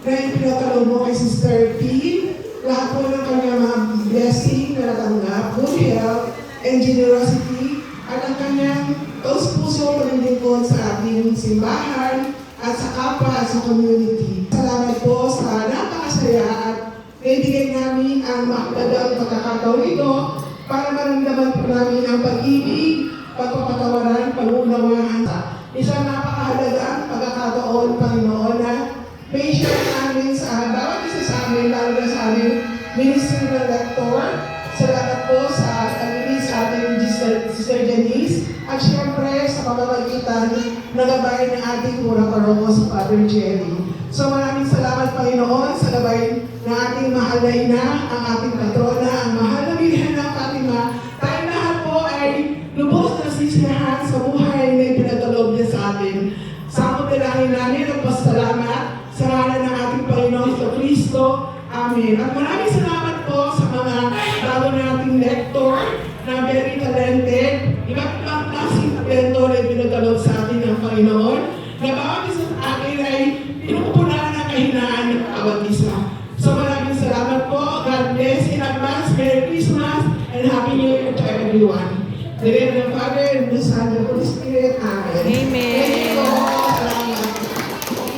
na ipinatalo mo kay Sister P. Lahat po ng kanyang mga blessing na natanggap, good health, and generosity, at ang kanyang taus-puso paglilingkod sa ating simbahan at sa kapwa at sa community. Salamat po sa napakasaya at naibigay namin ang mahalagang pagkakataon ito para maramdaman po namin ang pag-ibig, pagpapatawaran, pag-uunawaan. Isang napakahalagang pagkakataon, Panginoon, na may share namin sa bawat isa sa amin, lalo na sa aming Ministry ng Rector. Salamat po sa pag-ibig sa ating Sister Janice at syempre sa pamamagitan ng gabay ng ating muna paroko sa Father Jerry. So maraming salamat, Panginoon, sa gabay ng ating mahal na ina, ang ating patrona, ang mahal na Birhen ng Fatima. Tayo lahat po ay lubos na sisiyahan sa buhay na ipinagkaloob niya sa atin. Sa pagdalangin namin at pasalamat sa ngalan ng ating Panginoon sa Kristo. Amen. At maraming salamat po sa mga bago nating lector na very talented. Iba't ibang klaseng talento na ipinagkaloob sa atin ng Panginoon. Na bawat isa sa akin ay pinupunan ng kahinaan ng bawat isa. So maraming salamat po. God bless in advance. Merry Christmas and Happy New Year to everyone. The name of the Father, and the Son, and the Holy Spirit. Amen. Amen. Thank you.